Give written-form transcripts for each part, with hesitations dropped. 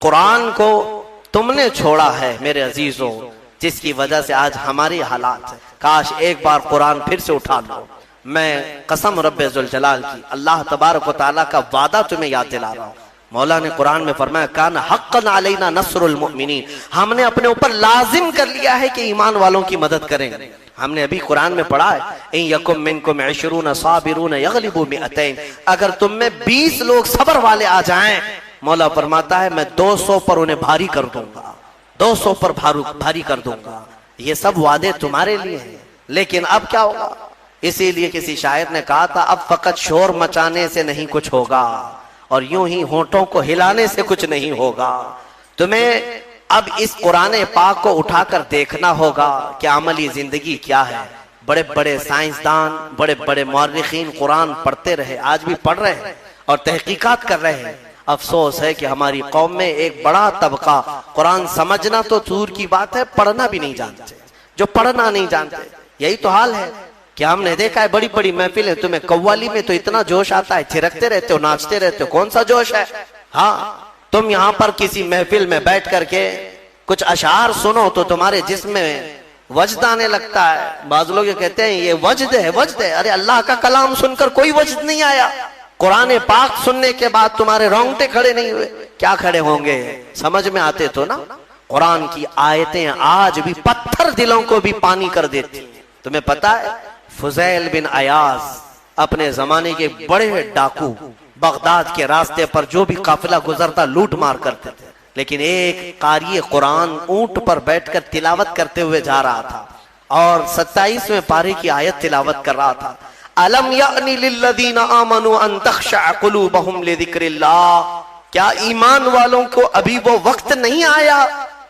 قرآن کو تم نے چھوڑا ہے میرے عزیزوں، جس کی وجہ سے آج ہماری حالات ہے۔ کاش ایک بار قرآن پھر سے اٹھا لو۔ میں قسم رب ذوالجلال کی، اللہ تبارک و تعالیٰ کا وعدہ تمہیں یاد دلا رہا ہوں۔ مولا نے قرآن میں فرمایا کان حقا علینا نصر المؤمنین، ہم نے اپنے اوپر لازم کر لیا ہے کہ ایمان والوں کی مدد کریں گے۔ ہم نے ابھی قرآن میں پڑھا ہے ان یکم منکم 20 صابرون یغلبوا 200، اگر تم میں 20 لوگ صبر والے آ جائیں، مولا فرماتا ہے میں 200 پر انہیں بھاری کر دوں گا، 200 پر بھاری کر دوں گا۔ یہ سب وعدے تمہارے لیے ہیں، لیکن اب کیا ہوگا؟ اسی لیے کسی شاعر نے کہا تھا اب فقط شور مچانے سے نہیں کچھ ہوگا، اور یوں ہی ہونٹوں کو ہلانے سے کچھ نہیں ہوگا۔ تمہیں اب اس قرآن پاک کو اٹھا کر دیکھنا ہوگا کہ عملی زندگی کیا ہے۔ بڑے بڑے سائنسدان، بڑے بڑے مورخین قرآن پڑھتے رہے، آج بھی پڑھ رہے ہیں اور تحقیقات کر رہے ہیں۔ افسوس ہے کہ ہماری قوم میں ایک بڑا طبقہ قرآن سمجھنا تو دور کی بات ہے، پڑھنا بھی نہیں جانتے۔ جو پڑھنا نہیں جانتے، یہی تو حال ہے کہ ہم نے دیکھا ہے بڑی بڑی محفلیں، تمہیں قوالی میں تو اتنا جوش آتا ہے، تھرکتے رہتے ہو، ناچتے رہتے ہو، کون سا جوش ہے؟ ہاں تم یہاں پر کسی محفل میں بیٹھ کر کے کچھ اشعار سنو تو تمہارے جسم میں وجد آنے لگتا ہے۔ بعض لوگ یہ کہتے ہیں یہ وجد ہے، وجد ہے۔ ارے اللہ کا کلام سن کر کوئی وجد نہیں آیا، قرآن پاک سننے کے بعد تمہارے رونگٹے کھڑے نہیں ہوئے، کیا کھڑے ہوں گے؟ سمجھ میں آتے تو نا۔ قرآن کی آیتیں آج بھی پتھر دلوں کو بھی پانی کر دیتی۔ تمہیں پتا ہے فضیل بن عیاض اپنے زمانے کے بڑے ڈاکو، بغداد کے راستے پر جو بھی قافلہ گزرتا لوٹ مار کرتے تھے، لیکن ایک قاری قرآن اونٹ پر بیٹھ کر تلاوت کرتے ہوئے جا رہا تھا اور 27ویں پارے کی آیت تلاوت کر رہا تھا، الم یأنی للذین آمنوا ان تخشع قلوبہم لذکر اللہ، کیا ایمان والوں کو ابھی وہ وقت نہیں آیا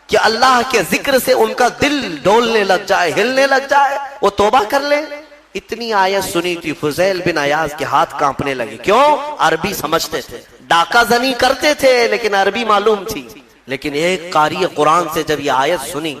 کہ اللہ کے ذکر سے ان کا دل ڈولنے لگ جائے، ہلنے لگ جائے، وہ توبہ کر لیں؟ اتنی آیت سنی تھی فضیل بن عیاض کے ہاتھ کانپنے لگے۔ کیوں؟ عربی سمجھتے تھے، ڈاکہ زنی کرتے تھے لیکن عربی معلوم تھی۔ لیکن ایک قاری قرآن سے جب یہ آیت سنی،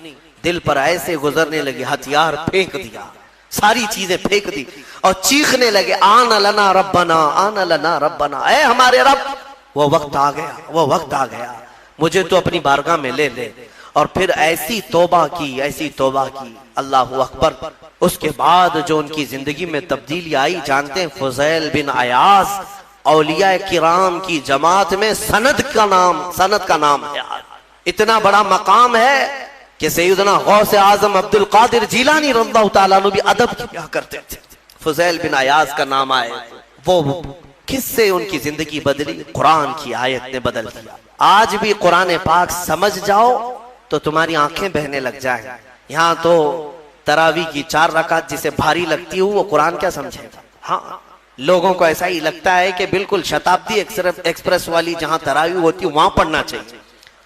دل پر ایسے گزرنے لگے، ہتھیار پھینک دیا، ساری چیزیں پھینک دی اور چیخنے لگے آن لنا ربنا، آن لنا ربنا، اے ہمارے رب وہ وقت آ گیا، وہ وقت آ گیا، مجھے تو اپنی بارگاہ میں لے لے۔ اور پھر ایسی توبہ کی، ایسی توبہ کی، اللہ اکبر۔ اس کے بعد جو ان کی زندگی میں تبدیلی آئی جانتے ہیں؟ فضیل بن عیاض اولیاء کرام کی جماعت میں سند کا نام ہے۔ اتنا بڑا مقام ہے کہ سیدنا غوث اعظم عبد القادر جیلانی رضی اللہ تعالیٰ عنہ بھی ادب کیا کرتے تھے۔ فضیل بن عیاض کا نام آئے، وہ کس سے ان کی زندگی بدلی؟ قرآن کی آیت نے بدل دیا۔ آج بھی قرآن پاک سمجھ جاؤ تو تمہاری آنکھیں بہنے لگ جائیں۔ یہاں تو تراویح کی 4 رکعت جسے بھاری لگتی ہو وہ قرآن کیا سمجھے گا؟ ہاں لوگوں کو ایسا ہی لگتا ہے کہ بالکل شتابدی ایکسپریس والی جہاں تراویح ہوتی ہے وہاں پڑھنا چاہیے،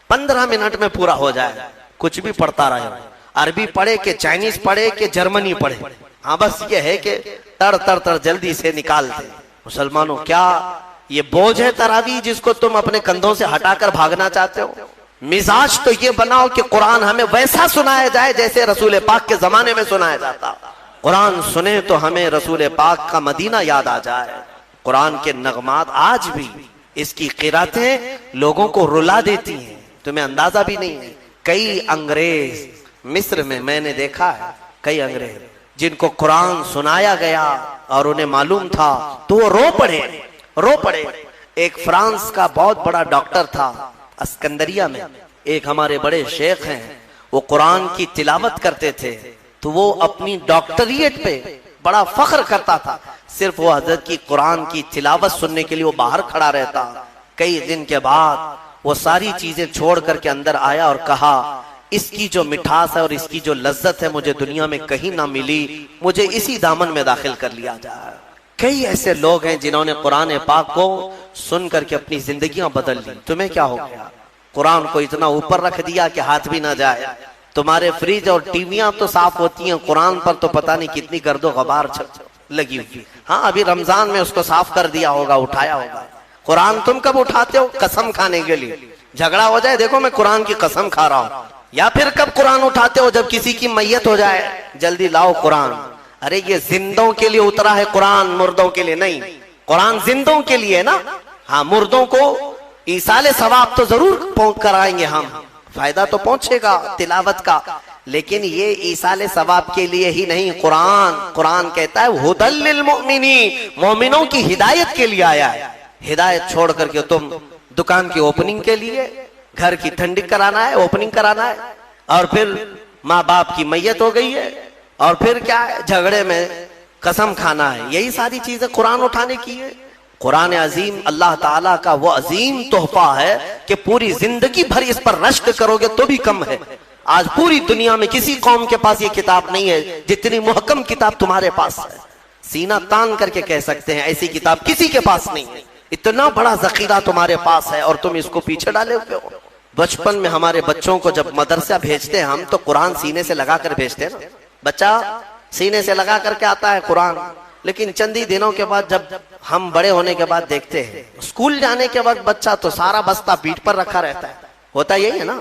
15 منٹ میں پورا ہو جائے، کچھ بھی پڑھتا رہے، عربی پڑھے کہ چائنیز پڑھے کہ جرمنی پڑھے، ہاں بس یہ ہے کہ تڑ جلدی سے نکال دے۔ مسلمانوں کیا یہ بوجھ ہے تراویح جس کو تم اپنے کندھوں سے ہٹا کر بھاگنا چاہتے ہو؟ مزاج تو یہ بناؤ کہ قرآن ہمیں ویسا سنایا جائے جیسے رسول پاک کے زمانے میں سنایا جاتا۔ قرآن سنے تو ہمیں رسول پاک کا مدینہ یاد آ جائے۔ قرآن کے نغمات آج بھی اس کی قراتیں لوگوں کو رلا دیتی ہیں، تمہیں اندازہ بھی نہیں ہے۔ کئی انگریز مصر میں نے دیکھا ہے، کئی انگریز جن کو قرآن سنایا گیا اور انہیں معلوم تھا تو وہ رو پڑے۔ ایک فرانس کا بہت بڑا ڈاکٹر تھا اسکندریہ میں، ایک ہمارے بڑے شیخ ہیں، وہ قرآن کی تلاوت کرتے تھے تو وہ اپنی ڈاکٹریٹ پہ بڑا فخر کرتا تھا، صرف وہ حضرت کی قرآن کی تلاوت سننے کے لیے وہ باہر کھڑا رہتا۔ کئی دن کے بعد وہ ساری چیزیں چھوڑ کر کے اندر آیا اور کہا اس کی جو مٹھاس ہے اور اس کی جو لذت ہے مجھے دنیا میں کہیں نہ ملی، مجھے اسی دامن میں داخل کر لیا جائے۔ کئی ایسے لوگ ہیں جنہوں نے قرآن پاک کو سن کر کے اپنی زندگیاں بدل لی۔ تمہیں کیا ہو گیا؟ قرآن کو اتنا اوپر رکھ دیا کہ ہاتھ بھی نہ جائے۔ تمہارے فریج اور ٹیویاں تو صاف ہوتی ہیں، قرآن پر تو پتہ نہیں کتنی گرد و غبار لگی ہوئی۔ ہاں ابھی رمضان میں اس کو صاف کر دیا ہوگا، اٹھایا ہوگا۔ قرآن تم کب اٹھاتے ہو؟ قسم کھانے کے لیے، جھگڑا ہو جائے دیکھو میں قرآن کی قسم کھا رہا ہوں، یا پھر کب قرآن اٹھاتے ہو؟ جب کسی کی میت ہو جائے جلدی لاؤ قرآن۔ ارے یہ زندوں کے لیے اترا ہے قرآن، مردوں کے لیے نہیں۔ قرآن زندوں کے لیے نا، ہاں مردوں کو ایصال ثواب تو ضرور کرائیں گے ہم، فائدہ تو پہنچے گا تلاوت کا، لیکن یہ ایصال ثواب کے لیے ہی نہیں، قرآن کہتا ہے ھدی للمؤمنین، مومنوں کی ہدایت کے لیے آیا ہے۔ ہدایت چھوڑ کر کے تم دکان کی اوپننگ کے لیے، گھر کی ٹھنڈک کرانا ہے، اوپننگ کرانا ہے، اور پھر ماں باپ کی میت ہو گئی ہے، اور پھر کیا ہے، جھگڑے میں قسم کھانا ہے، یہی ساری چیزیں قرآن اٹھانے کی ہے۔ قرآن عظیم اللہ تعالیٰ کا وہ عظیم تحفہ ہے کہ پوری زندگی بھر اس پر رشک کرو گے تو بھی کم ہے۔ آج پوری دنیا میں کسی قوم کے پاس یہ کتاب نہیں ہے جتنی محکم کتاب تمہارے پاس ہے، سینہ تان کر کے کہہ سکتے ہیں ایسی کتاب کسی کے پاس نہیں ہے، اتنا بڑا ذخیرہ تمہارے پاس ہے اور تم اس کو پیچھے ڈالے ہوئے ہو۔ بچپن میں ہمارے بچوں کو جب مدرسہ بھیجتے ہیں ہم تو قرآن سینے سے لگا کر بھیجتے ہیں نا، بچہ سینے سے لگا کر کے آتا ہے قرآن، لیکن چندی دنوں کے بعد جب ہم بڑے ہونے کے بعد دیکھتے ہیں اسکول جانے کے وقت بچہ تو سارا بستہ پیٹھ پر رکھا رہتا ہے، ہوتا یہی ہے نا،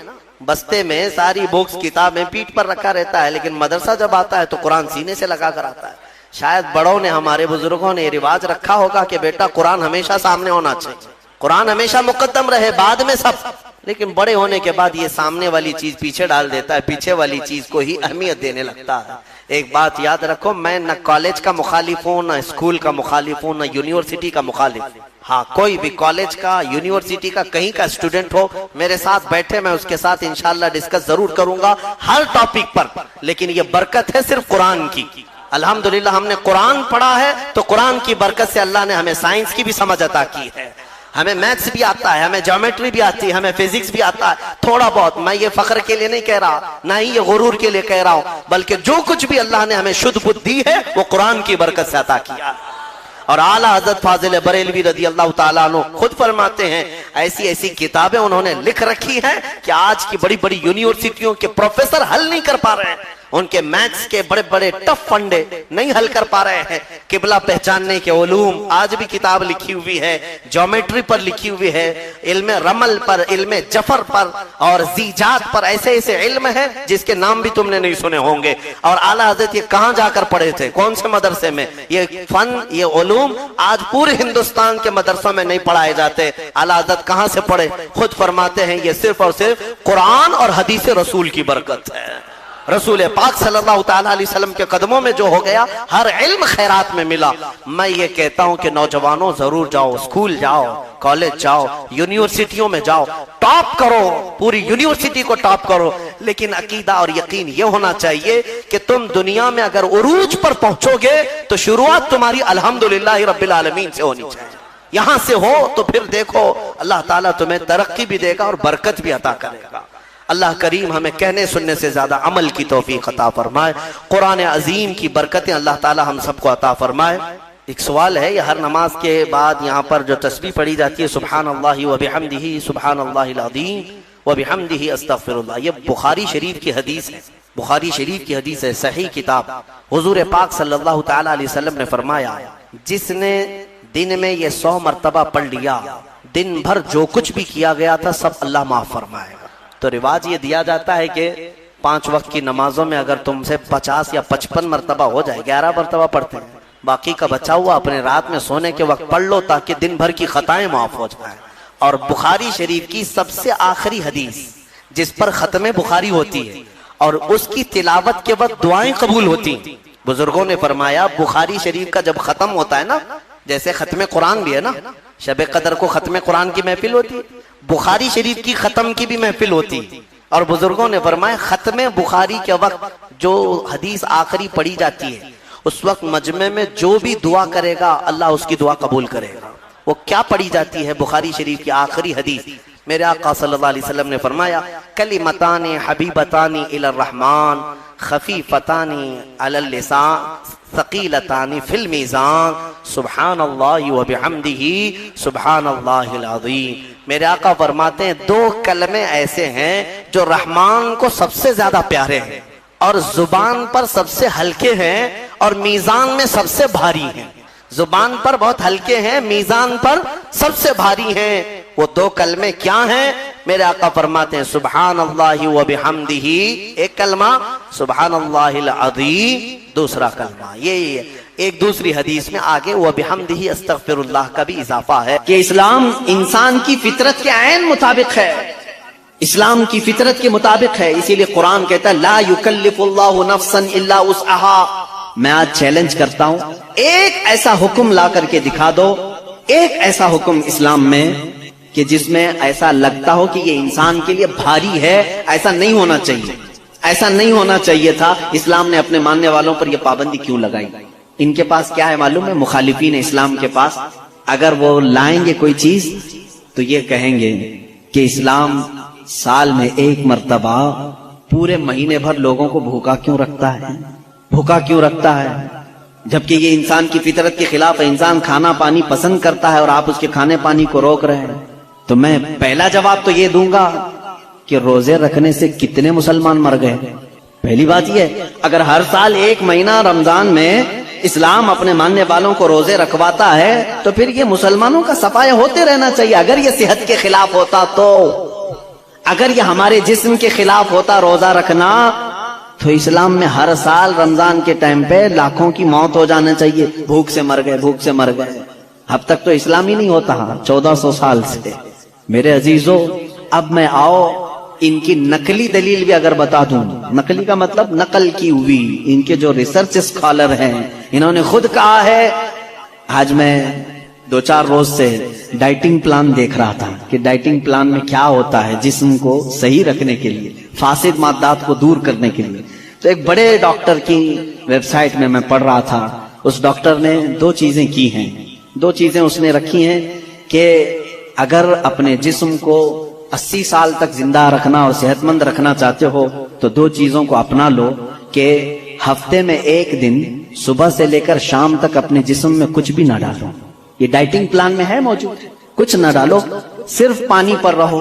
بستے میں ساری بکس کتابیں پیٹھ پر رکھا رہتا ہے، لیکن مدرسہ جب آتا ہے تو قرآن سینے سے لگا کر آتا ہے۔ شاید بڑوں نے، ہمارے بزرگوں نے یہ رواج رکھا ہوگا کہ بیٹا قرآن ہمیشہ سامنے ہونا چاہیے، قرآن ہمیشہ مقدم رہے، بعد میں سب، لیکن بڑے ہونے کے بعد یہ سامنے والی چیز پیچھے ڈال دیتا ہے، پیچھے والی چیز کو ہی اہمیت دینے لگتا ہے۔ ایک بات یاد رکھو، میں نہ کالج کا مخالف ہوں، نہ اسکول کا مخالف ہوں، نہ یونیورسٹی کا مخالف۔ ہاں، کوئی بھی کالج کا، یونیورسٹی کا، کہیں کا اسٹوڈنٹ ہو میرے ساتھ بیٹھے، میں اس کے ساتھ انشاءاللہ ڈسکس ضرور کروں گا ہر ٹاپک پر، لیکن یہ برکت ہے صرف قرآن کی۔ الحمدللہ ہم نے قرآن پڑھا ہے تو قرآن کی برکت سے اللہ نے ہمیں سائنس کی بھی سمجھ عطا کی ہے، ہمیں میتھس بھی آتا ہے، ہمیں جیومیٹری بھی آتی ہے، ہمیں فزکس بھی آتا ہے تھوڑا بہت۔ میں یہ فخر کے لیے نہیں کہہ رہا، نہ ہی یہ غرور کے لیے کہہ رہا ہوں، بلکہ جو کچھ بھی اللہ نے ہمیں شدھ بدھ دی ہے وہ قرآن کی برکت سے عطا کیا۔ اور اعلیٰ حضرت فاضل بریلوی رضی اللہ تعالیٰ عنہ خود فرماتے ہیں ایسی ایسی کتابیں انہوں نے لکھ رکھی ہیں کہ آج کی بڑی بڑی یونیورسٹیوں کے پروفیسر حل نہیں کر پا رہے ہیں، ان کے میتھس کے بڑے بڑے ٹف فنڈے نہیں حل کر پا رہے ہیں۔ قبلہ پہچاننے کے علوم آج بھی کتاب لکھی ہوئی ہے، جیومیٹری پر لکھی ہوئی ہے، علم رمل پر، علم جفر پر اور زیجات پر، ایسے ایسے علم ہے جس کے نام بھی تم نے نہیں سنے ہوں گے۔ اور اعلیٰ حضرت یہ کہاں جا کر پڑھے تھے، کون سے مدرسے میں؟ یہ فن، یہ علوم آج پورے ہندوستان کے مدرسوں میں نہیں پڑھائے جاتے۔ اعلیٰ حضرت کہاں سے پڑھے؟ خود فرماتے ہیں یہ صرف اور صرف قرآن اور حدیث رسول کی برکت ہے۔ رسول پاک صلی اللہ تعالیٰ علیہ وسلم کے قدموں میں جو ہو گیا، ہر علم خیرات میں ملا۔ میں یہ کہتا ہوں کہ نوجوانوں ضرور جاؤ، اسکول جاؤ، کالج جاؤ، یونیورسٹیوں میں جاؤ، ٹاپ کرو، پوری یونیورسٹی کو ٹاپ کرو، لیکن عقیدہ اور یقین یہ ہونا چاہیے کہ تم دنیا میں اگر عروج پر پہنچو گے تو شروعات تمہاری الحمدللہ رب العالمین سے ہونی چاہیے۔ یہاں سے ہو تو پھر دیکھو اللہ تعالیٰ تمہیں ترقی بھی دے گا اور برکت بھی عطا کرے گا۔ اللہ کریم ہمیں کہنے سننے سے زیادہ عمل کی توفیق عطا فرمائے۔ قرآن عظیم کی برکتیں اللہ تعالی ہم سب کو عطا فرمائے۔ ایک سوال ہے، یہ ہر نماز کے بعد یہاں پر جو تسبیح پڑھی جاتی ہے سبحان اللہ وبحمدہ سبحان اللہ العظیم وبحمدہ استغفر اللہ، یہ بخاری شریف کی حدیث ہے، بخاری شریف کی حدیث ہے، صحیح کتاب۔ حضور پاک صلی اللہ تعالی علیہ وسلم نے فرمایا جس نے دن میں یہ 100 مرتبہ پڑھ لیا، دن بھر جو کچھ بھی کیا گیا تھا سب اللہ معاف فرمائے گا۔ تو رواج یہ دیا جاتا ہے کہ 5 وقت کی نمازوں میں اگر تم سے 50 یا 55 مرتبہ ہو جائے، 11 مرتبہ پڑھتے ہیں، باقی کا بچا ہوا اپنے رات میں سونے کے وقت پڑھ لو تاکہ دن بھر کی خطائیں معاف ہو جائیں۔ اور بخاری شریف کی سب سے آخری حدیث جس پر ختم بخاری ہوتی ہے اور اس کی تلاوت کے وقت دعائیں قبول ہوتی ہیں، بزرگوں نے فرمایا بخاری شریف کا جب ختم ہوتا ہے نا، جیسے ختم قرآن بھی ہے نا، شب قدر کو ختم قرآن کی محفل ہوتی ہے، بخاری شریف کی ختم کی بھی محفل ہوتی، اور بزرگوں نے فرمایا ختم بخاری کے وقت جو حدیث آخری پڑھی جاتی ہے اس وقت مجمع میں جو بھی دعا کرے گا اللہ اس کی دعا قبول کرے گا۔ وہ کیا پڑھی جاتی ہے بخاری شریف کی آخری حدیث؟ میرے آقا صلی اللہ علیہ وسلم نے فرمایا کلمتان حبیبتان الی الرحمن خفیفتان علی اللسان ثقیلتان فی المیزان سبحان اللہ وبحمدہ سبحان اللہ العظیم۔ میرے آقا فرماتے ہیں 2 کلمے ایسے ہیں جو رحمان کو سب سے زیادہ پیارے ہیں اور زبان پر سب سے ہلکے ہیں اور میزان میں سب سے بھاری ہیں۔ زبان پر بہت ہلکے ہیں، میزان پر سب سے بھاری ہیں۔ وہ 2 کلمے کیا ہیں؟ میرے آقا فرماتے ہیں سبحان اللہ وبحمدہ ایک کلمہ، سبحان اللہ العظیم دوسرا کلمہ۔ یہ ایک دوسری حدیث میں آگے وہ بحمدہ استغفراللہ کا بھی اضافہ ہے کہ اسلام انسان کی فطرت کے عین مطابق ہے، اسلام کی فطرت کے مطابق ہے. اسی لیے قرآن کہتا ہے لا یکلف اللہ نفسا الا وسعها. میں آج چیلنج کرتا ہوں، ایک ایسا حکم لا کر کے دکھا دو، ایک ایسا حکم اسلام میں کہ جس میں ایسا لگتا ہو کہ یہ انسان کے لیے بھاری ہے. ایسا نہیں ہونا چاہیے، ایسا نہیں ہونا چاہیے تھا. اسلام نے اپنے ماننے والوں پر یہ پابندی کیوں لگائی؟ ان کے پاس کیا ہے معلوم ہے؟ مخالفین اسلام کے پاس اگر وہ لائیں گے کوئی چیز تو یہ کہیں گے کہ اسلام سال میں ایک مرتبہ پورے مہینے بھر لوگوں کو بھوکا کیوں رکھتا ہے، بھوکا کیوں رکھتا ہے، جبکہ یہ انسان کی فطرت کے خلاف ہے. انسان کھانا پانی پسند کرتا ہے اور آپ اس کے کھانے پانی کو روک رہے ہیں. تو میں پہلا جواب تو یہ دوں گا کہ روزے رکھنے سے کتنے مسلمان مر گئے. پہلی بات یہ ہے، اگر ہر سال ایک مہینہ رمضان میں اسلام اپنے ماننے والوں کو روزے رکھواتا ہے تو پھر یہ مسلمانوں کا صفایا ہوتے رہنا چاہیے. اگر یہ صحت کے خلاف ہوتا تو، اگر یہ ہمارے جسم کے خلاف ہوتا روزہ رکھنا، تو اسلام میں ہر سال رمضان کے ٹائم پہ لاکھوں کی موت ہو جانا چاہیے. بھوک سے مر گئے، بھوک سے مر گئے. اب تک تو اسلام ہی نہیں ہوتا 1400 سال سے. میرے عزیزو، اب میں آؤ ان کی نقلی دلیل بھی اگر بتا دوں. نقلی کا مطلب نقل کی ہوئی. ان کے جو ریسرچ اسکالر ہیں انہوں نے خود کہا ہے. آج میں 2-4 روز سے ڈائٹنگ پلان دیکھ رہا تھا کہ ڈائٹنگ پلان میں کیا ہوتا ہے جسم کو صحیح رکھنے کے لیے، فاسد مادات کو دور کرنے کے لیے. تو ایک بڑے ڈاکٹر کی ویب سائٹ میں پڑھ رہا تھا. اس ڈاکٹر نے 2 چیزیں کی ہیں، 2 چیزیں اس نے رکھی ہیں کہ اگر اپنے جسم کو 80 سال تک زندہ رکھنا اور صحت مند رکھنا چاہتے ہو تو 2 چیزوں کو اپنا لو کہ ہفتے میں 1 دن صبح سے لے کر شام تک اپنے جسم میں کچھ بھی نہ ڈالو. یہ ڈائٹنگ پلان میں ہے موجود. کچھ نہ ڈالو، صرف پانی پر رہو.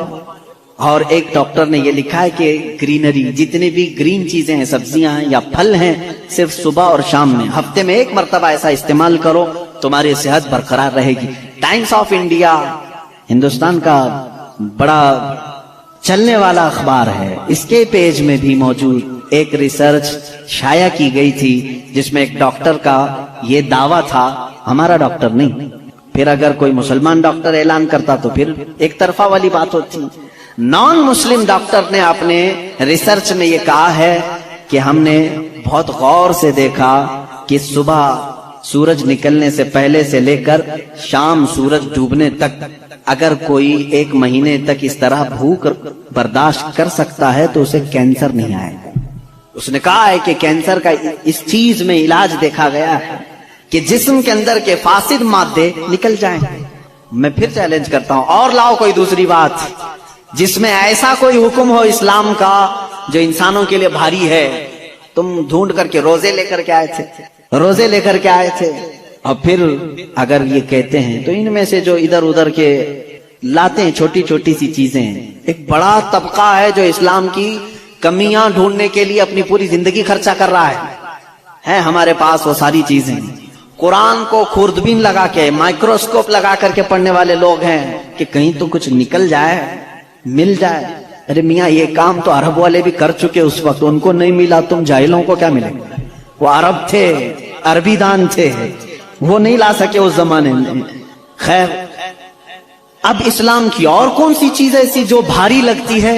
اور ایک ڈاکٹر نے یہ لکھا ہے کہ گرینری، جتنی بھی گرین چیزیں ہیں، سبزیاں ہیں یا پھل ہیں، صرف صبح اور شام میں ہفتے میں 1 مرتبہ ایسا استعمال کرو، تمہاری صحت برقرار رہے گی. ٹائمز آف انڈیا ہندوستان کا بڑا چلنے والا اخبار ہے. اس کے پیج میں بھی موجود ایک ریسرچ شائع کی گئی تھی جس میں ایک ڈاکٹر کا یہ دعویٰ تھا، ہمارا ڈاکٹر نہیں، پھر اگر کوئی مسلمان ڈاکٹر اعلان کرتا تو پھر ایک طرفہ والی بات ہوتی. نان مسلم ڈاکٹر نے اپنے ریسرچ میں یہ کہا ہے کہ ہم نے بہت غور سے دیکھا کہ صبح سورج نکلنے سے پہلے سے لے کر شام سورج ڈوبنے تک اگر کوئی 1 مہینے تک اس طرح بھوک برداشت کر سکتا ہے تو اسے کینسر نہیں آئے گا. اس نے کہا ہے کہ کینسر کا اس چیز میں علاج دیکھا گیا ہے کہ جسم کے اندر کے فاسد مادے نکل جائیں. میں پھر چیلنج کرتا ہوں، اور لاؤ کوئی دوسری بات جس میں ایسا کوئی حکم ہو اسلام کا جو انسانوں کے لیے بھاری ہے. تم ڈھونڈ کر کے روزے لے کر کے آئے تھے، روزے لے کر کے آئے تھے. اور پھر اگر یہ کہتے ہیں تو ان میں سے جو ادھر ادھر کے لاتے ہیں چھوٹی چھوٹی سی چیزیں، ایک بڑا طبقہ ہے جو اسلام کی کمیاں ڈھونڈنے کے لیے اپنی پوری زندگی خرچہ کر رہا ہے. ہمارے پاس وہ ساری چیزیں. قرآن کو خوردبین لگا کے، مائکروسکوپ لگا کر کے پڑھنے والے لوگ ہیں کہ کہیں تو کچھ نکل جائے، مل جائے. ارے میاں یہ کام تو عرب والے بھی کر چکے اس وقت، ان کو نہیں ملا، تم جاہلوں کو کیا ملے؟ وہ عرب تھے، عربی دان تھے، وہ نہیں لا سکے اس زمانے میں. خیر، اب اسلام کی اور کون سی چیز ایسی جو بھاری لگتی ہے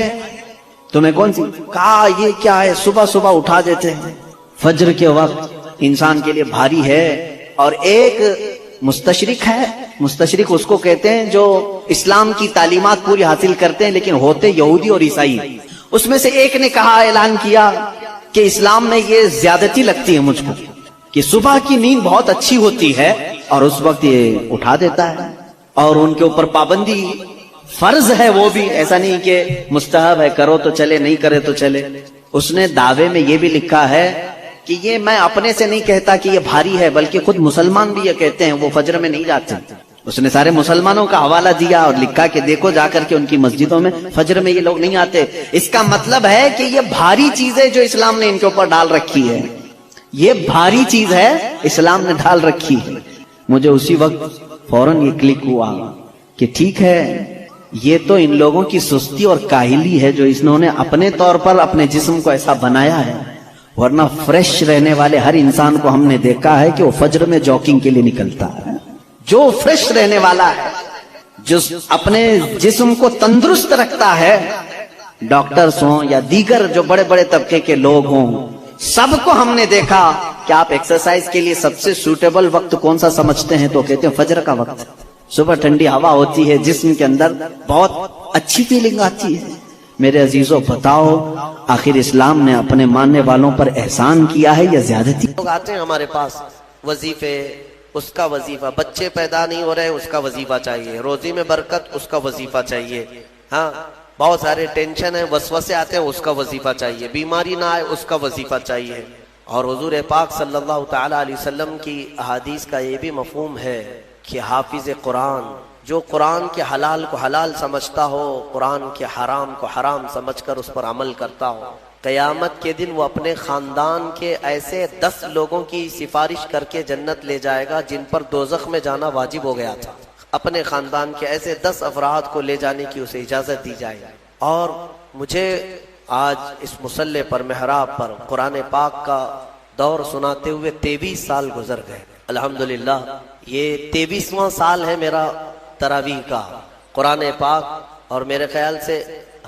تمہیں؟ کون سی؟ کہا یہ کیا ہے، صبح صبح اٹھا دیتے ہیں فجر کے وقت، انسان کے لیے بھاری ہے. اور ایک مستشرق ہے، مستشرق اس کو کہتے ہیں جو اسلام کی تعلیمات پوری حاصل کرتے ہیں لیکن ہوتے یہودی اور عیسائی. اس میں سے ایک نے کہا، اعلان کیا کہ اسلام میں یہ زیادتی لگتی ہے مجھ کو کہ صبح کی نیند بہت اچھی ہوتی ہے اور اس وقت یہ اٹھا دیتا ہے، اور ان کے اوپر پابندی فرض ہے، وہ بھی ایسا نہیں کہ مستحب ہے، کرو تو چلے، نہیں کرے تو چلے. اس نے دعوے میں یہ بھی لکھا ہے کہ یہ میں اپنے سے نہیں کہتا کہ یہ بھاری ہے، بلکہ خود مسلمان بھی یہ کہتے ہیں، وہ فجر میں نہیں جاتے. اس نے سارے مسلمانوں کا حوالہ دیا اور لکھا کہ دیکھو جا کر کے ان کی مسجدوں میں فجر میں یہ لوگ نہیں آتے. اس کا مطلب ہے کہ یہ بھاری چیزیں جو اسلام نے ان کے اوپر ڈال رکھی ہے، یہ بھاری چیز ہے، اسلام نے ڈال رکھی ہے. مجھے اسی وقت فوراً یہ کلک ہوا کہ ٹھیک ہے، یہ تو ان لوگوں کی سستی اور کاہلی ہے جو انہوں نے اپنے طور پر اپنے جسم کو ایسا بنایا ہے. ورنہ فریش رہنے والے ہر انسان کو ہم نے دیکھا ہے کہ وہ فجر میں جاگنگ کے لیے نکلتا ہے. جو فریش رہنے والا ہے، جو اپنے جسم کو تندرست رکھتا ہے، ڈاکٹرز ہوں یا دیگر جو بڑے بڑے طبقے کے لوگ ہوں، سب کو ہم نے دیکھا کہ آپ ایکسرسائز کے لیے سب سے سوٹیبل وقت کون سا سمجھتے ہیں تو کہتے ہیں فجر کا وقت. صبح ٹھنڈی ہوا ہوتی ہے، جسم کے اندر بہت اچھی فیلنگ آتی ہے. میرے عزیزوں بتاؤ، آخر اسلام نے اپنے ماننے والوں پر احسان کیا ہے یا زیادتی؟ لوگ آتے ہیں ہمارے پاس، وظیفے، اس کا وظیفہ، بچے پیدا نہیں ہو رہے اس کا وظیفہ چاہیے، روزی میں برکت اس کا وظیفہ چاہیے، ہاں بہت سارے ٹینشن ہیں، وسوسے آتے ہیں اس کا وظیفہ چاہیے، بیماری نہ آئے اس کا وظیفہ چاہیے. اور حضور پاک صلی اللہ تعالی علیہ وسلم کی احادیث کا یہ بھی مفہوم ہے کہ حافظ قرآن، جو قرآن کے حلال کو حلال سمجھتا ہو، قرآن کے حرام کو حرام سمجھ کر اس پر عمل کرتا ہو، قیامت کے دن وہ اپنے خاندان کے ایسے 10 لوگوں کی سفارش کر کے جنت لے جائے گا جن پر دوزخ میں جانا واجب ہو گیا تھا. اپنے خاندان کے ایسے 10 افراد کو لے جانے کی اسے اجازت دی جائے گی. اور مجھے آج اس مصلی پر، محراب پر قرآن پاک کا دور سناتے ہوئے 23 سال گزر گئے. الحمدللہ یہ 23واں سال ہے میرا تراویح کا قرآن پاک، اور میرے خیال سے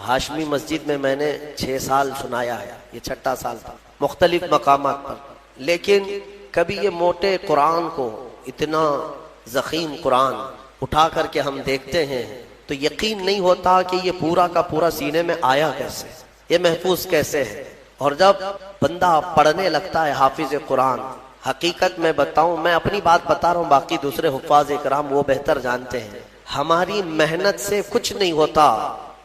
ہاشمی مسجد میں نے 6 سال سنایا ہے، یہ 6واں سال تھا مختلف مقامات پر. لیکن کبھی یہ موٹے قرآن کو، اتنا ضخیم قرآن اٹھا کر کے ہم دیکھتے ہیں تو یقین نہیں ہوتا کہ یہ پورا کا پورا سینے میں آیا کیسے، یہ محفوظ کیسے ہے. اور جب بندہ پڑھنے لگتا ہے حافظ قرآن، حقیقت میں بتاؤں، میں اپنی بات بتا رہا ہوں، باقی دوسرے حفاظ اکرام وہ بہتر جانتے ہیں، ہماری محنت سے کچھ نہیں ہوتا.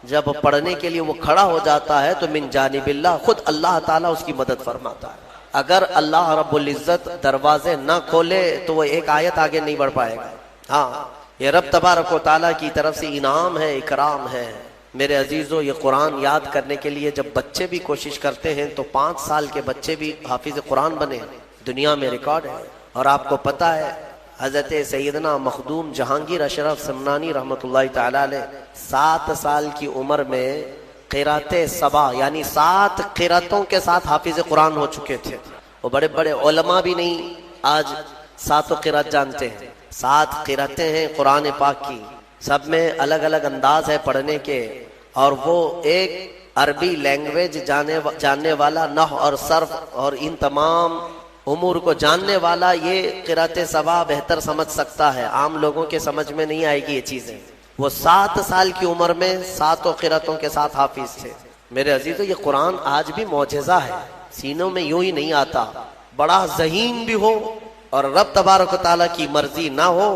جب پڑھنے کے لیے وہ کھڑا ہو جاتا ہے تو من جانب اللہ، خود اللہ تعالیٰ اس کی مدد فرماتا ہے. اگر اللہ رب العزت دروازے نہ کھولے تو وہ ایک آیت آگے نہیں بڑھ پائے گا. ہاں یہ رب تبارک و تعالیٰ کی طرف سے انعام ہے، اکرام ہے. میرے عزیزو، یہ قرآن یاد کرنے کے لیے جب بچے بھی کوشش کرتے ہیں تو 5 سال کے بچے بھی حافظ قرآن بنے، دنیا میں ریکارڈ ہے. اور آپ کو پتا ہے حضرت سیدنا مخدوم جہانگیر اشرف سمنانی رحمۃ اللہ تعالی علیہ 7 سال کی عمر میں قرات سبع یعنی 7 قراتوں کے ساتھ حافظ قرآن ہو چکے تھے. وہ بڑے بڑے علماء بھی نہیں آج 7 قرات جانتے ہیں. 7 قراتیں ہیں قرآن پاک کی، سب میں الگ الگ انداز ہے پڑھنے کے. اور وہ ایک عربی لینگویج جاننے والا، نحو اور صرف اور ان تمام امور کو جاننے والا یہ قرات سبع بہتر سمجھ سکتا ہے. عام لوگوں کے سمجھ میں نہیں آئے گی یہ چیزیں. وہ 7 سال کی عمر میں 7 قراتوں کے ساتھ حافظ تھے. میرے عزیزو، یہ قرآن آج بھی معجزہ ہے، سینوں میں یوں ہی نہیں آتا. بڑا ذہین بھی ہو اور رب تبارک و تعالیٰ کی مرضی نہ ہو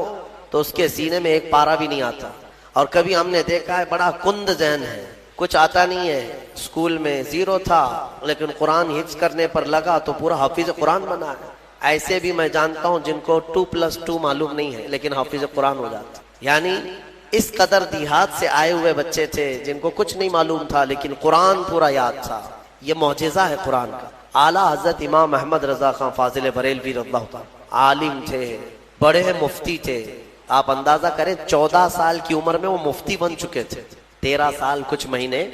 تو اس کے سینے میں ایک پارا بھی نہیں آتا. اور کبھی ہم نے دیکھا ہے بڑا کند ذہن ہے، کچھ آتا نہیں ہے، اسکول میں 0 تھا لیکن قرآن حفظ کرنے پر لگا تو پورا حافظ قرآن بنا ہے. ایسے بھی میں جانتا ہوں جن کو 2+2 معلوم نہیں ہے لیکن حافظ قرآن ہو جاتا. یعنی اس قدر دیہات سے آئے ہوئے بچے تھے جن کو کچھ نہیں معلوم تھا لیکن قرآن پورا یاد تھا. یہ معجزہ ہے قرآن کا. اعلیٰ حضرت امام احمد رضا خان فاضل بریلوی رضی اللہ تعالیٰ عالم تھے، بڑے مفتی تھے. آپ اندازہ کریں 14 سال کی عمر میں وہ مفتی بن چکے تھے. 13 سال کچھ مہینے،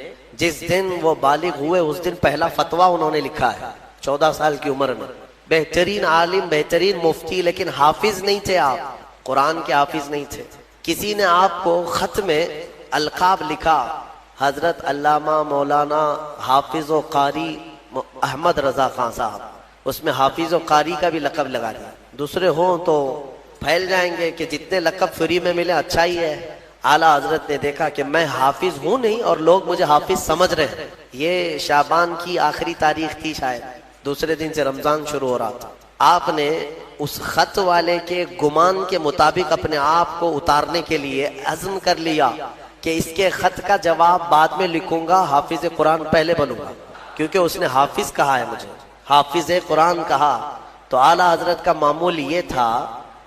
جس دن وہ بالغ ہوئے اس دن پہلا فتویٰ انہوں نے لکھا ہے 14 سال کی عمر میں. بہترین عالم، بہترین مفتی، لیکن حافظ نہیں تھے. آپ قرآن کے حافظ نہیں تھے. کسی نے آپ کو خط میں القاب لکھا، حضرت علامہ مولانا حافظ و قاری احمد رضا خان صاحب، اس میں حافظ و قاری کا بھی لقب لگا دیا. دوسرے ہوں تو پھیل جائیں گے کہ جتنے لقب فری میں ملے اچھا ہی ہے. اعلیٰ حضرت نے دیکھا کہ میں حافظ ہوں نہیں اور لوگ مجھے حافظ سمجھ رہے ہیں. یہ شعبان کی آخری تاریخ تھی، شاید دوسرے دن سے رمضان شروع ہو رہا تھا. آپ نے اس خط والے کے گمان کے مطابق اپنے آپ کو اتارنے کے لیے عزم کر لیا کہ اس کے خط کا جواب بعد میں لکھوں گا، حافظ قرآن پہلے بنوں گا، کیونکہ اس نے حافظ کہا ہے، مجھے حافظ قرآن کہا. تو اعلیٰ حضرت کا معمول یہ تھا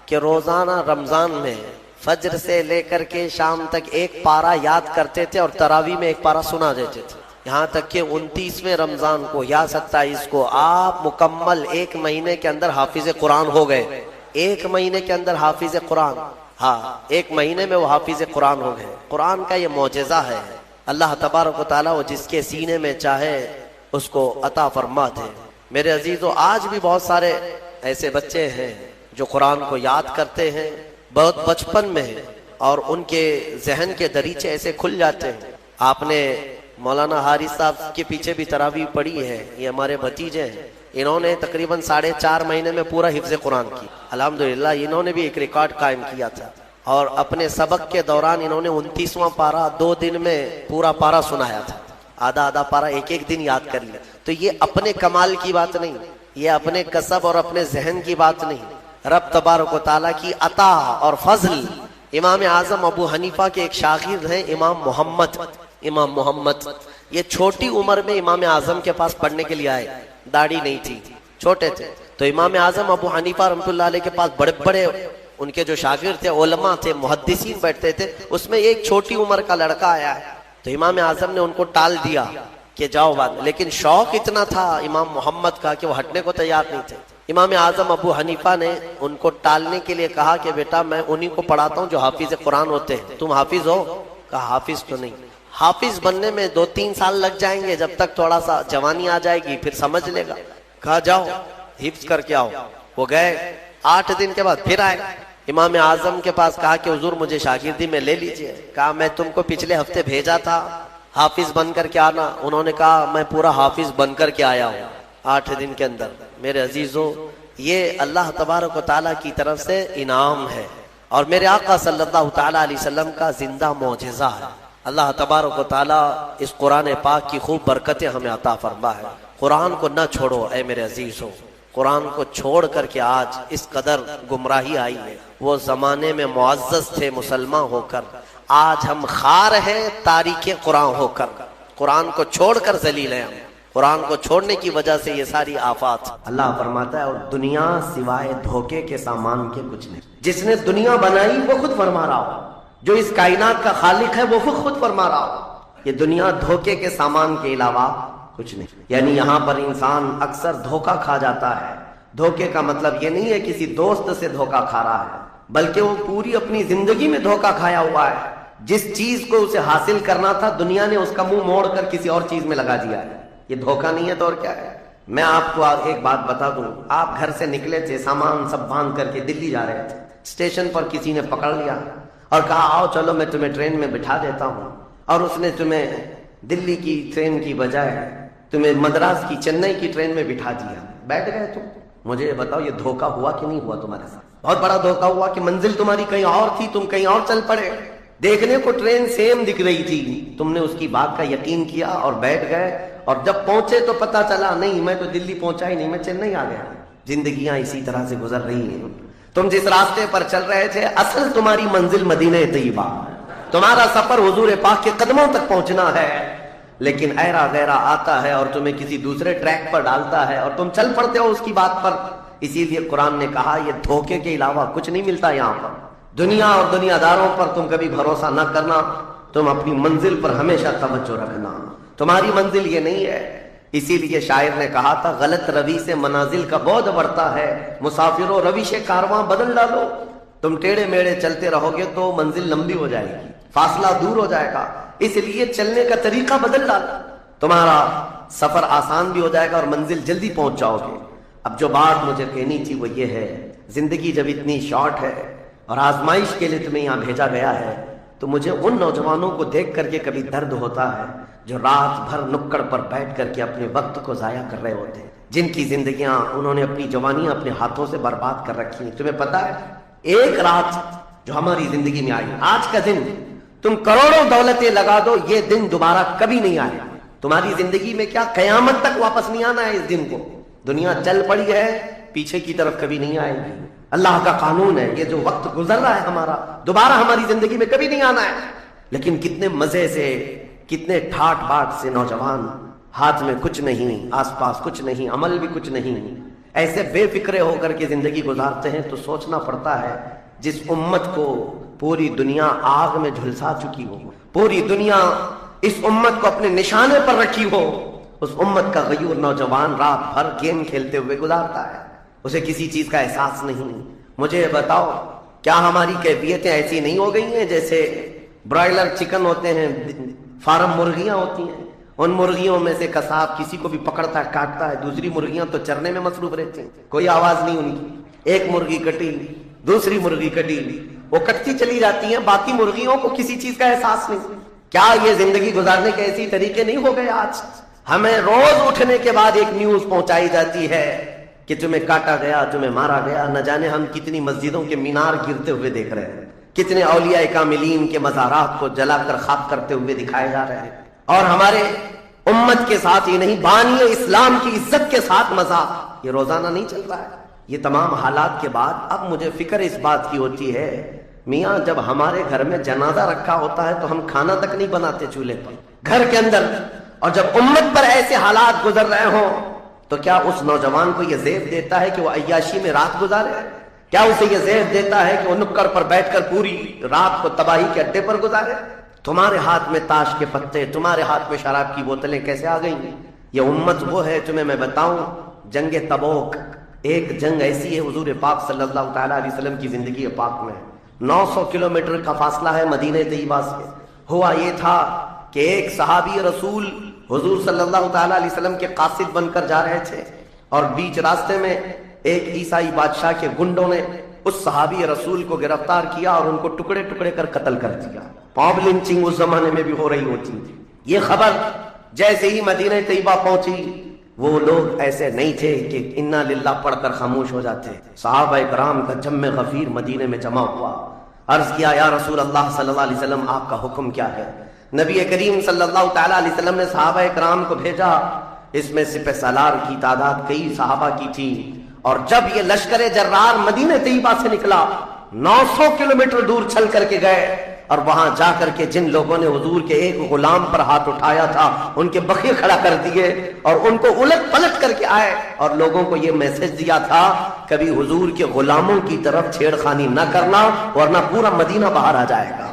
کہ روزانہ رمضان میں فجر سے لے کر کے شام تک ایک پارا یاد کرتے تھے اور تراویح میں ایک پارا سنا دیتے تھے. یہاں تک کہ 29ویں رمضان کو یا 27 کو آپ مکمل 1 مہینے کے اندر حافظ قرآن ہو گئے. 1 مہینے کے اندر حافظ قرآن، ہاں 1 مہینے میں وہ حافظ قرآن ہو گئے. قرآن کا یہ معجزہ ہے. اللہ تبارک و تعالیٰ وہ جس کے سینے میں چاہے اس کو عطا فرماتے. میرے عزیزو آج بھی بہت سارے ایسے بچے ہیں جو قرآن کو یاد کرتے ہیں بہت بچپن میں، اور ان کے ذہن کے دریچے ایسے کھل جاتے ہیں. آپ نے مولانا حارث صاحب کے پیچھے بھی تراویح پڑھی ہے، یہ ہمارے بھتیجے ہیں، انہوں نے تقریباً 4.5 مہینے میں پورا حفظ قرآن کی. الحمدللہ انہوں نے بھی ایک ریکارڈ قائم کیا تھا، اور اپنے سبق کے دوران انہوں نے 29واں پارہ 2 دن میں پورا پارہ سنایا تھا. آدھا پارہ ایک دن یاد کر لیا. تو یہ اپنے کمال کی بات نہیں، یہ اپنے کسب اور اپنے ذہن کی بات نہیں، رب تبارک و تعالیٰ کی عطا اور فضل. امام اعظم ابو حنیفہ کے ایک شاگرد ہیں امام محمد، یہ چھوٹی عمر میں امام اعظم کے پاس پڑھنے کے لیے آئے. داڑھی نہیں تھی، چھوٹے تھے. تو امام اعظم ابو حنیفہ رحمۃ اللہ علیہ کے پاس بڑے بڑے ان کے جو شاگرد تھے، علماء تھے، محدثین بیٹھتے تھے. اس میں ایک چھوٹی عمر کا لڑکا آیا ہے. تو امام اعظم نے ان کو ٹال دیا کہ جاؤ بعد، لیکن شوق اتنا تھا امام محمد کا کہ وہ ہٹنے کو تیار نہیں تھے. امام اعظم ابو حنیفہ نے ان کو ٹالنے کے لیے کہا کہ بیٹا میں انہی کو پڑھاتا ہوں جو حافظ قرآن ہوتے ہیں، تم حافظ ہو؟ کہا حافظ تو نہیں. حافظ بننے میں 2-3 سال لگ جائیں گے، جب تک تھوڑا سا جوانی آ جائے گی پھر سمجھ لے گا. کہا جاؤ حفظ کر کے آؤ. وہ گئے، 8 دن کے بعد پھر آئے امام اعظم کے پاس. کہا کہ حضور مجھے شاگردی میں لے لیجئے. کہا میں تم کو پچھلے ہفتے بھیجا تھا حافظ بن کر کے آنا. انہوں نے کہا میں پورا حافظ بن کر کے آیا ہوں 8 دن کے اندر. میرے عزیزو یہ اللہ تبارک و تعالیٰ کی طرف سے انعام ہے، اور میرے آقا صلی اللہ تعالیٰ علیہ وسلم کا زندہ معجزہ ہے. اللہ تبارک و تعالیٰ اس قرآن پاک کی خوب برکتیں ہمیں عطا فرما ہے. قرآن کو نہ چھوڑو اے میرے عزیزو. قرآن کو چھوڑ کر کے آج اس قدر گمراہی آئی ہے. وہ زمانے میں معزز تھے مسلمان ہو کر، آج ہم خار ہیں تاریخ قرآن ہو کر. قرآن کو چھوڑ کر ذلیل ہیں ہم. قرآن کو چھوڑنے کی وجہ سے یہ ساری آفات. اللہ فرماتا ہے اور دنیا سوائے دھوکے کے سامان کے کچھ نہیں. جس نے دنیا بنائی وہ خود فرما رہا ہو، جو اس کائنات کا خالق ہے وہ خود فرما رہا ہو یہ دنیا دھوکے کے سامان کے علاوہ کچھ نہیں. یعنی یہاں پر انسان اکثر دھوکہ کھا جاتا ہے. دھوکے کا مطلب یہ نہیں ہے کسی دوست سے دھوکہ کھا رہا ہے، بلکہ وہ پوری اپنی زندگی میں دھوکہ کھایا ہوا ہے. جس چیز کو اسے حاصل کرنا تھا دنیا نے اس کا منہ موڑ کر کسی اور چیز میں لگا دیا ہے. یہ دھوکہ نہیں ہے تو اور کیا ہے؟ میں آپ کو ایک بات بتا دوں. آپ گھر سے نکلے تھے، سامان سب باندھ کر کے دلی جا رہے تھے. اسٹیشن پر کسی نے پکڑ لیا اور کہا آؤ چلو میں تمہیں ٹرین میں بٹھا دیتا ہوں، اور اس نے تمہیں دلی کی ٹرین کی بجائے تمہیں مدراس کی چنئی کی ٹرین میں بٹھا دیا. بیٹھ گئے تم. مجھے بتاؤ یہ دھوکہ ہوا کہ نہیں ہوا تمہارے ساتھ؟ بہت بڑا دھوکہ ہوا کہ منزل تمہاری کہیں اور تھی، تم کہیں اور چل پڑے. دیکھنے کو ٹرین سیم دکھ رہی تھی، تم نے اس کی بات کا یقین کیا اور بیٹھ گئے، اور جب پہنچے تو پتا چلا نہیں میں تو دلی پہنچا ہی نہیں، میں چنئی آ گیا. زندگیاں اسی طرح سے گزر رہی ہیں. تم جس راستے پر چل رہے تھے اصل تمہاری منزل مدینہ طیبہ، تمہارا سفر حضور پاک کے قدموں تک پہنچنا ہے، لیکن ایرا غیرہ آتا ہے اور تمہیں کسی دوسرے ٹریک پر ڈالتا ہے اور تم چل پڑتے ہو اس کی بات پر. اسی لیے قرآن نے کہا یہ دھوکے کے علاوہ کچھ نہیں ملتا یہاں پر. دنیا اور دنیا داروں پر تم کبھی بھروسہ نہ کرنا، تم اپنی منزل پر ہمیشہ توجہ رکھنا. تمہاری منزل یہ نہیں ہے. اسی لیے شاعر نے کہا تھا غلط روی سے منازل کا بعد بڑھتا ہے، مسافروں روش کارواں بدل ڈالو. تم ٹیڑھے میڑے چلتے رہو گے تو منزل لمبی ہو جائے گی، فاصلہ دور ہو جائے گا. اس لیے چلنے کا طریقہ بدل ڈالو، تمہارا سفر آسان بھی ہو جائے گا اور منزل جلدی پہنچ جاؤ گے. اب جو بات مجھے کہنی تھی وہ یہ ہے، زندگی جب اتنی شارٹ ہے اور آزمائش کے لیے تمہیں یہاں بھیجا گیا ہے، تو مجھے ان نوجوانوں کو دیکھ کر کے کبھی درد ہوتا ہے جو رات بھر نکڑ پر بیٹھ کر کے اپنے وقت کو ضائع کر رہے ہوتے ہیں، جن کی زندگیاں انہوں نے اپنی جوانیاں اپنے ہاتھوں سے برباد کر رکھی ہیں. تمہیں پتا ہے ایک رات جو ہماری زندگی میں آئی، آج کا دن، تم کروڑوں دولتیں لگا دو یہ دن دوبارہ کبھی نہیں آئے. تمہاری زندگی میں کیا قیامت تک واپس نہیں آنا ہے اس دن کو. دنیا چل پڑی ہے، پیچھے کی طرف کبھی نہیں آئے گی. اللہ کا قانون ہے یہ جو وقت گزر رہا ہے ہمارا دوبارہ ہماری زندگی میں کبھی نہیں آنا ہے. لیکن کتنے مزے سے، کتنے ٹھاٹ باٹ سے نوجوان، ہاتھ میں کچھ نہیں، آس پاس کچھ نہیں، عمل بھی کچھ نہیں، ایسے بے فکرے ہو کر کے زندگی گزارتے ہیں. تو سوچنا پڑتا ہے جس امت کو پوری دنیا آگ میں جھلسا چکی ہو، پوری دنیا اس امت کو اپنے نشانے پر رکھی ہو، اس امت کا غیور نوجوان رات بھر گیم کھیلتے ہوئے گزارتا ہے، اسے کسی چیز کا احساس نہیں. مجھے بتاؤ کیا ہماری کیفیتیں ایسی نہیں ہو گئی ہیں جیسے برائلر چکن ہوتے ہیں، فارم مرغیاں ہوتی ہیں، ان مرغیوں میں سے کساب کسی کو بھی پکڑتا ہے کاٹتا ہے، دوسری مرغیاں تو چرنے میں مصروف رہتی ہیں، کوئی آواز نہیں ان کی، ایک مرغی کٹی دوسری مرغی کٹی، وہ کٹتی چلی جاتی ہیں، باقی مرغیوں کو کسی چیز کا احساس نہیں۔ کیا یہ زندگی گزارنے کے ایسی طریقے نہیں ہو گئے آج؟ ہمیں روز اٹھنے کے بعد ایک نیوز پہنچائی جاتی ہے کہ تمہیں کاٹا گیا، تمہیں مارا گیا۔ نہ جانے ہم کتنی مسجدوں کے مینار گرتے ہوئے دیکھ رہے ہیں، کتنے اولیاء کاملین کے مزارات کو جلا کر خاک کرتے ہوئے دکھائے جا رہے ہیں، اور ہمارے امت کے ساتھ ہی نہیں، بانی اسلام کی عزت کے ساتھ مذاق یہ روزانہ نہیں چل رہا ہے۔ یہ تمام حالات کے بعد اب مجھے فکر اس بات کی ہوتی ہے، میاں جب ہمارے گھر میں جنازہ رکھا ہوتا ہے تو ہم کھانا تک نہیں بناتے چولہے پر گھر کے اندر، اور جب امت پر ایسے حالات گزر رہے ہوں تو کیا اس نوجوان کو یہ زیب دیتا ہے کہ وہ عیاشی میں رات گزارے؟ کیا اسے یہ زیب دیتا ہے کہ وہ نکڑ پر بیٹھ کر پوری رات کو تباہی کے اڈے پر گزارے؟ تمہارے ہاتھ میں تاش کے پتے، تمہارے ہاتھ میں شراب کی بوتلیں کیسے آ گئیں؟ یہ امت وہ ہے، تمہیں میں بتاؤں، جنگ تبوک ایک جنگ ایسی ہے حضور پاک صلی اللہ تعالیٰ علیہ وسلم کی زندگی پاک میں 900 کلومیٹر کا فاصلہ ہے مدینہ طیبہ سے۔ ہوا یہ تھا کہ ایک صحابی رسول حضور صلی اللہ تعالیٰ علیہ وسلم کے قاصد بن کر جا رہے تھے، اور بیچ راستے میں ایک عیسائی بادشاہ کے گنڈوں نے اس صحابی رسول کو گرفتار کیا اور ان کو ٹکڑے ٹکڑے کر قتل کر دیا۔ موب لنچنگ اس زمانے میں بھی ہو رہی ہوتی تھی۔ یہ خبر جیسے ہی مدینہ طیبہ پہنچی، وہ لوگ ایسے نہیں تھے کہ انا للہ پڑھ کر خاموش ہو جاتے۔ صحابہ کرام کا جم غفیر مدینے میں جمع ہوا، عرض کیا یا رسول اللہ صلی اللہ علیہ وسلم آپ کا حکم کیا ہے؟ نبی کریم صلی اللہ تعالیٰ علیہ وسلم نے صحابہ کرام کو بھیجا، اس میں سپہ سالار کی تعداد کئی صحابہ کی تھی، اور جب یہ لشکر جرار مدینہ طیبہ سے نکلا 900 کلومیٹر دور چل کر کے گئے، اور وہاں جا کر کے جن لوگوں نے حضور کے ایک غلام پر ہاتھ اٹھایا تھا ان کے بخیے کھڑا کر دیے اور ان کو الٹ پلٹ کر کے آئے، اور لوگوں کو یہ میسج دیا تھا کبھی حضور کے غلاموں کی طرف چھیڑ خانی نہ کرنا ورنہ پورا مدینہ باہر آ جائے گا۔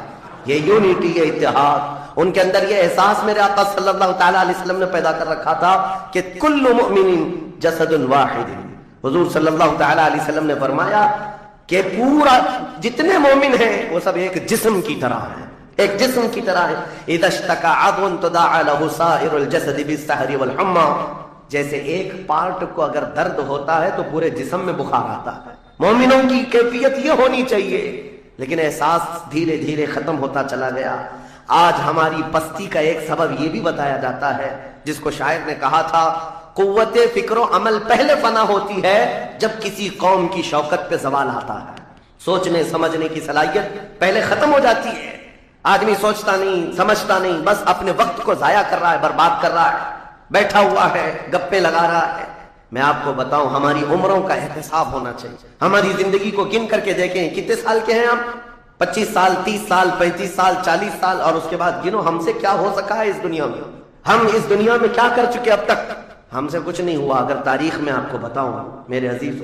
یہ یونٹی، یہ اتحاد، ان کے اندر یہ احساس میرے آقا صلی اللہ تعالیٰ علیہ وسلم نے پیدا کر رکھا تھا کہ کل مؤمن جسد واحد۔ حضور صلی اللہ تعالیٰ علیہ وسلم نے فرمایا کہ پورا جتنے مومن ہیں وہ سب ایک جسم کی طرح ہیں، ایک جسم کی طرح ہے۔ اذا اشتکى عضو تداعى له سائر الجسد بالسهر والحمى، جیسے ایک پارٹ کو اگر درد ہوتا ہے تو پورے جسم میں بخار آتا ہے۔ مومنوں کی کیفیت یہ ہونی چاہیے، لیکن احساس دھیرے دھیرے ختم ہوتا چلا گیا۔ آج ہماری پستی کا ایک سبب یہ بھی بتایا جاتا ہے، جس کو شاعر نے کہا تھا قوت فکر و عمل پہلے فنا ہوتی ہے جب کسی قوم کی شوکت پہ زوال آتا ہے۔ سوچنے سمجھنے کی صلاحیت پہلے ختم ہو جاتی ہے، آدمی سوچتا نہیں سمجھتا نہیں، بس اپنے وقت کو ضائع کر رہا ہے، برباد کر رہا ہے، بیٹھا ہوا ہے، گپے لگا رہا ہے۔ میں آپ کو بتاؤں ہماری عمروں کا احتساب ہونا چاہیے، ہماری زندگی کو گن کر کے دیکھیں کتنے سال کے ہیں ہم، 25 سال 30 سال 35 سال 40 سال، اور اس کے بعد گنو ہم سے کیا ہو سکا ہے اس دنیا میں، ہم اس دنیا میں کیا کر چکے اب تک؟ ہم سے کچھ نہیں ہوا۔ اگر تاریخ میں آپ کو بتاؤں میرے عزیزوں،